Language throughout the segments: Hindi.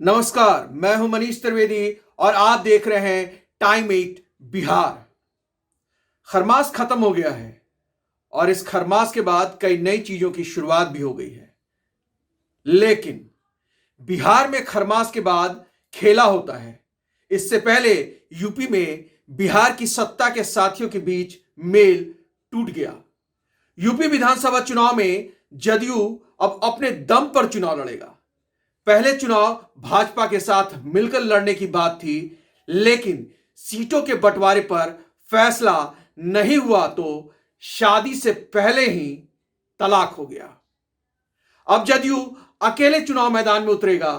नमस्कार, मैं हूं मनीष त्रिवेदी और आप देख रहे हैं टाइम 8 बिहार। खरमास खत्म हो गया है और इस खरमास के बाद कई नई चीजों की शुरुआत भी हो गई है। लेकिन बिहार में खरमास के बाद खेला होता है। इससे पहले यूपी में बिहार की सत्ता के साथियों के बीच मेल टूट गया। यूपी विधानसभा चुनाव में जदयू अब अपने दम पर चुनाव लड़ेगा। पहले चुनाव भाजपा के साथ मिलकर लड़ने की बात थी, लेकिन सीटों के बंटवारे पर फैसला नहीं हुआ तो शादी से पहले ही तलाक हो गया। अब जदयू अकेले चुनाव मैदान में उतरेगा।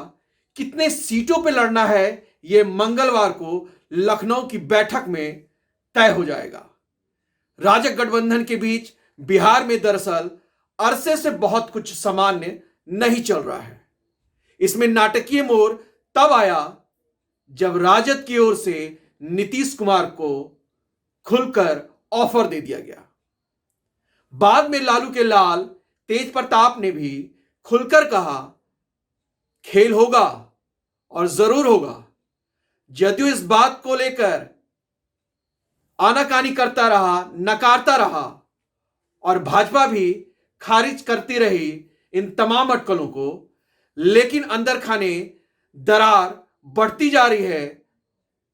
कितने सीटों पर लड़ना है यह मंगलवार को लखनऊ की बैठक में तय हो जाएगा। राजग गठबंधन के बीच बिहार में दरअसल अरसे से बहुत कुछ सामान्य नहीं चल रहा है। इसमें नाटकीय मोड़ तब आया जब राजद की ओर से नीतीश कुमार को खुलकर ऑफर दे दिया गया। बाद में लालू के लाल तेज प्रताप ने भी खुलकर कहा, खेल होगा और जरूर होगा। जदयू इस बात को लेकर आनाकानी करता रहा, नकारता रहा और भाजपा भी खारिज करती रही इन तमाम अटकलों को। लेकिन अंदर खाने दरार बढ़ती जा रही है।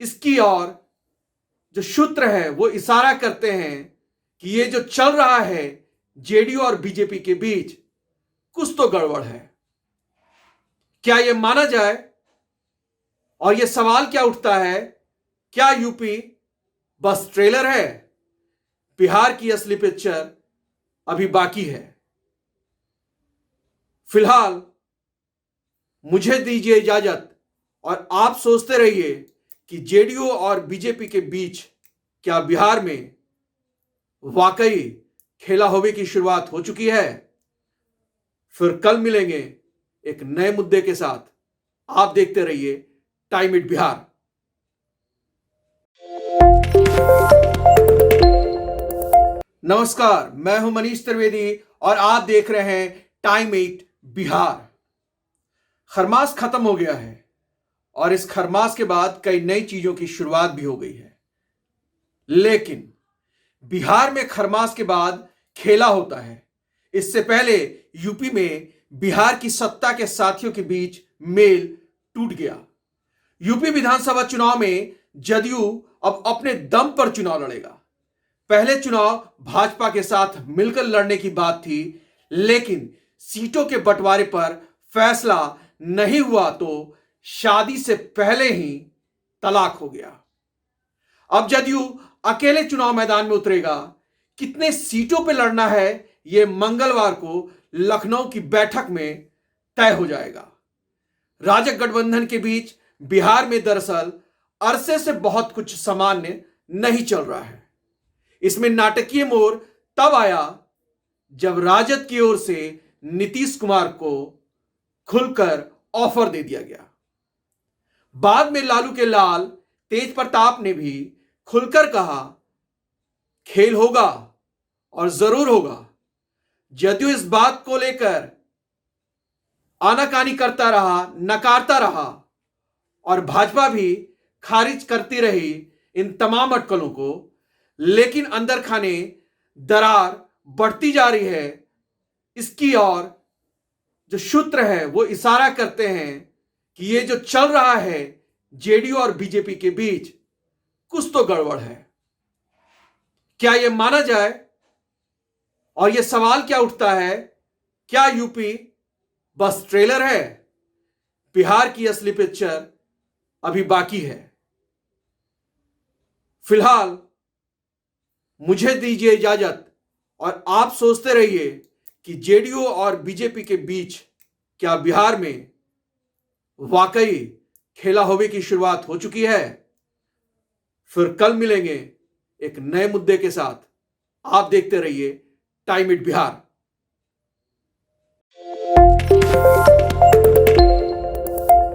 इसकी ओर जो सूत्र है वो इशारा करते हैं कि ये जो चल रहा है जेडीयू और बीजेपी के बीच, कुछ तो गड़बड़ है। क्या ये माना जाए? और ये सवाल क्या उठता है, क्या यूपी बस ट्रेलर है? बिहार की असली पिक्चर अभी बाकी है। फिलहाल मुझे दीजिए इजाजत और आप सोचते रहिए कि जेडीयू और बीजेपी के बीच क्या बिहार में वाकई खेला होवे की शुरुआत हो चुकी है। फिर कल मिलेंगे एक नए मुद्दे के साथ। आप देखते रहिए टाइम 8 बिहार। नमस्कार, मैं हूं मनीष त्रिवेदी और आप देख रहे हैं टाइम 8 बिहार। खरमास खत्म हो गया है और इस खरमास के बाद कई नई चीजों की शुरुआत भी हो गई है। लेकिन बिहार में खरमास के बाद खेला होता है। इससे पहले यूपी में बिहार की सत्ता के साथियों के बीच मेल टूट गया। यूपी विधानसभा चुनाव में जदयू अब अपने दम पर चुनाव लड़ेगा। पहले चुनाव भाजपा के साथ मिलकर लड़ने की बात थी, लेकिन सीटों के बंटवारे पर फैसला नहीं हुआ तो शादी से पहले ही तलाक हो गया। अब जदयू अकेले चुनाव मैदान में उतरेगा। कितने सीटों पर लड़ना है यह मंगलवार को लखनऊ की बैठक में तय हो जाएगा। राजग गठबंधन के बीच बिहार में दरअसल अरसे से बहुत कुछ सामान्य नहीं चल रहा है। इसमें नाटकीय मोड़ तब आया जब राजद की ओर से नीतीश कुमार को खुलकर ऑफर दे दिया गया। बाद में लालू के लाल तेज प्रताप ने भी खुलकर कहा, खेल होगा और जरूर होगा। जदयू इस बात को लेकर आनाकानी करता रहा, नकारता रहा और भाजपा भी खारिज करती रही इन तमाम अटकलों को। लेकिन अंदर खाने दरार बढ़ती जा रही है। इसकी ओर जो सूत्र है वो इशारा करते हैं कि ये जो चल रहा है जेडीयू और बीजेपी के बीच, कुछ तो गड़बड़ है। क्या ये माना जाए? और ये सवाल क्या उठता है, क्या यूपी बस ट्रेलर है? बिहार की असली पिक्चर अभी बाकी है। फिलहाल मुझे दीजिए इजाजत और आप सोचते रहिए कि जेडीयू और बीजेपी के बीच क्या बिहार में वाकई खेला होवे की शुरुआत हो चुकी है। फिर कल मिलेंगे एक नए मुद्दे के साथ। आप देखते रहिए टाइम 8 बिहार।